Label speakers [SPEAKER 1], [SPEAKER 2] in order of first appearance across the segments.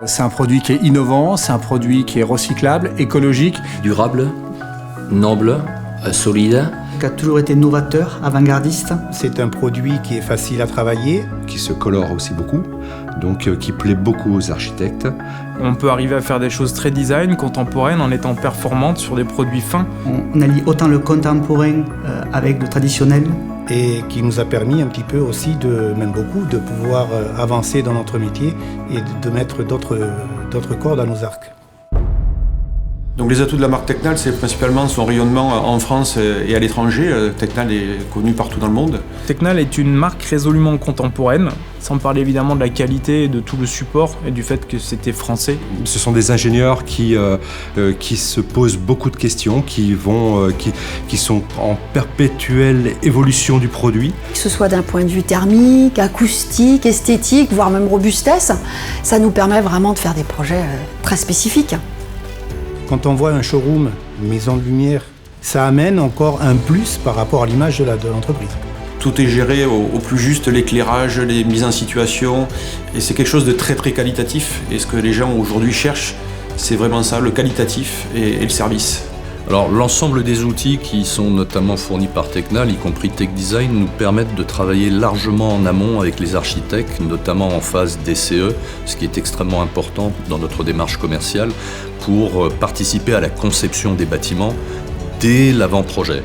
[SPEAKER 1] C'est un produit qui est innovant, c'est un produit qui est recyclable, écologique.
[SPEAKER 2] Durable, noble, solide.
[SPEAKER 3] Qui a toujours été novateur, avant-gardiste.
[SPEAKER 4] C'est un produit qui est facile à travailler.
[SPEAKER 5] Qui se colore aussi beaucoup, donc qui plaît beaucoup aux architectes.
[SPEAKER 6] On peut arriver à faire des choses très design, contemporaines, en étant performante sur des produits fins.
[SPEAKER 3] On allie autant le contemporain avec le traditionnel.
[SPEAKER 4] Et qui nous a permis un petit peu aussi, même beaucoup, de pouvoir avancer dans notre métier et de mettre d'autres cordes à nos arcs.
[SPEAKER 7] Donc les atouts de la marque Tecnal, c'est principalement son rayonnement en France et à l'étranger. Tecnal est connu partout dans le monde.
[SPEAKER 6] Tecnal est une marque résolument contemporaine, sans parler évidemment de la qualité, de tout le support et du fait que c'était français.
[SPEAKER 5] Ce sont des ingénieurs qui se posent beaucoup de questions, qui sont en perpétuelle évolution du produit.
[SPEAKER 8] Que ce soit d'un point de vue thermique, acoustique, esthétique, voire même robustesse, ça nous permet vraiment de faire des projets très spécifiques.
[SPEAKER 4] Quand on voit un showroom, une maison de lumière, ça amène encore un plus par rapport à l'image de l'entreprise.
[SPEAKER 7] Tout est géré au plus juste, l'éclairage, les mises en situation, et c'est quelque chose de très très qualitatif. Et ce que les gens aujourd'hui cherchent, c'est vraiment ça, le qualitatif et le service.
[SPEAKER 2] Alors l'ensemble des outils qui sont notamment fournis par Tecnal, y compris Tech Design, nous permettent de travailler largement en amont avec les architectes, notamment en phase DCE, ce qui est extrêmement important dans notre démarche commerciale pour participer à la conception des bâtiments dès l'avant-projet.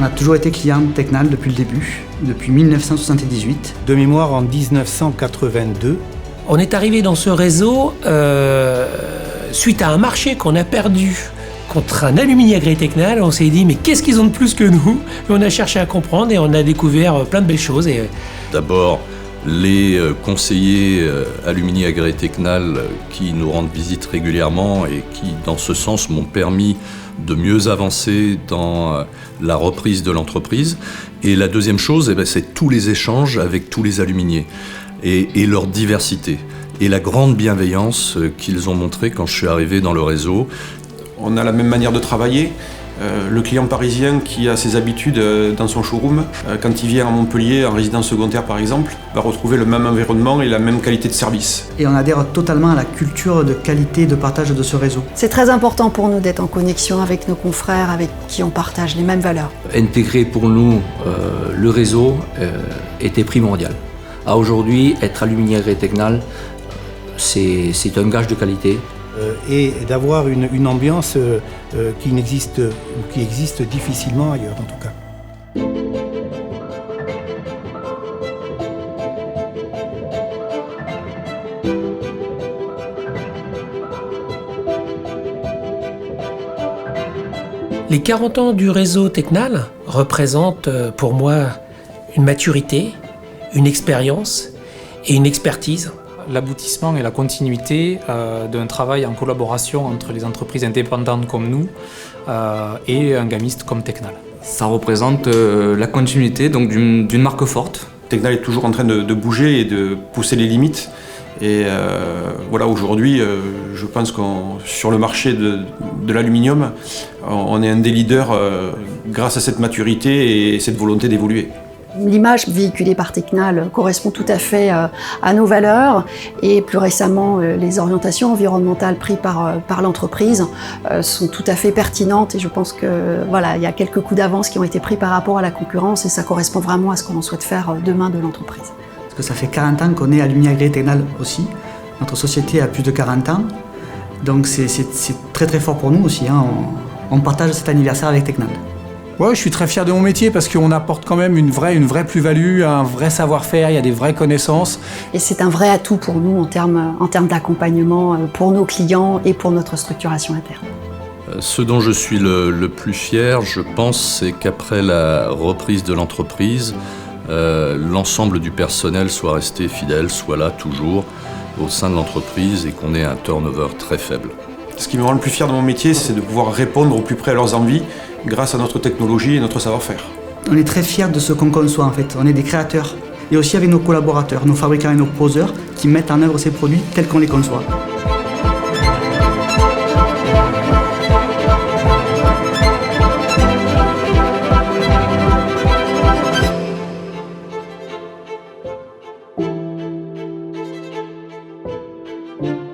[SPEAKER 3] On a toujours été client de Tecnal depuis le début, depuis 1978.
[SPEAKER 4] De mémoire, en 1982.
[SPEAKER 9] On est arrivé dans ce réseau suite à un marché qu'on a perdu contre un aluminium agré Tecnal. On s'est dit, mais qu'est-ce qu'ils ont de plus que nous? Et on a cherché à comprendre et on a découvert plein de belles choses.
[SPEAKER 2] D'abord, les conseillers aluminium agré Tecnal qui nous rendent visite régulièrement et qui, dans ce sens, m'ont permis de mieux avancer dans la reprise de l'entreprise. Et la deuxième chose, c'est tous les échanges avec tous les aluminiers et leur diversité et la grande bienveillance qu'ils ont montrée quand je suis arrivé dans le réseau.
[SPEAKER 7] On a la même manière de travailler. Le client parisien qui a ses habitudes dans son showroom, quand il vient à Montpellier, en résidence secondaire par exemple, va retrouver le même environnement et la même qualité de service.
[SPEAKER 3] Et on adhère totalement à la culture de qualité et de partage de ce réseau.
[SPEAKER 8] C'est très important pour nous d'être en connexion avec nos confrères, avec qui on partage les mêmes valeurs.
[SPEAKER 2] Intégrer pour nous le réseau était primordial. À aujourd'hui, être aluminium agré Tecnal, c'est un gage de qualité.
[SPEAKER 4] Et d'avoir une ambiance qui existe difficilement ailleurs en tout cas.
[SPEAKER 9] Les 40 ans du réseau Tecnal représentent pour moi une maturité, une expérience et une expertise.
[SPEAKER 6] L'aboutissement et la continuité d'un travail en collaboration entre les entreprises indépendantes comme nous et un gamiste comme Tecnal.
[SPEAKER 10] Ça représente la continuité donc d'une marque forte.
[SPEAKER 7] Tecnal est toujours en train de bouger et de pousser les limites. Et voilà, aujourd'hui, je pense qu'on sur le marché de l'aluminium, on est un des leaders grâce à cette maturité et cette volonté d'évoluer.
[SPEAKER 8] L'image véhiculée par Tecnal correspond tout à fait à nos valeurs et plus récemment les orientations environnementales prises par l'entreprise sont tout à fait pertinentes et je pense que voilà, il y a quelques coups d'avance qui ont été pris par rapport à la concurrence et ça correspond vraiment à ce qu'on souhaite faire demain de l'entreprise.
[SPEAKER 3] Parce que ça fait 40 ans qu'on est aluminium agré Tecnal aussi. Notre société a plus de 40 ans, donc c'est très très fort pour nous aussi. Hein. On partage cet anniversaire avec Tecnal.
[SPEAKER 1] Ouais, je suis très fier de mon métier parce qu'on apporte quand même une vraie plus-value, un vrai savoir-faire, il y a des vraies connaissances.
[SPEAKER 8] Et c'est un vrai atout pour nous en termes d'accompagnement pour nos clients et pour notre structuration interne.
[SPEAKER 2] Ce dont je suis le plus fier, je pense, c'est qu'après la reprise de l'entreprise, l'ensemble du personnel soit resté fidèle, soit là toujours au sein de l'entreprise et qu'on ait un turnover très faible.
[SPEAKER 7] Ce qui me rend le plus fier de mon métier, c'est de pouvoir répondre au plus près à leurs envies grâce à notre technologie et notre savoir-faire.
[SPEAKER 3] On est très fiers de ce qu'on conçoit en fait, on est des créateurs. Et aussi avec nos collaborateurs, nos fabricants et nos poseurs qui mettent en œuvre ces produits tels qu'on les conçoit.
[SPEAKER 8] Tecnal.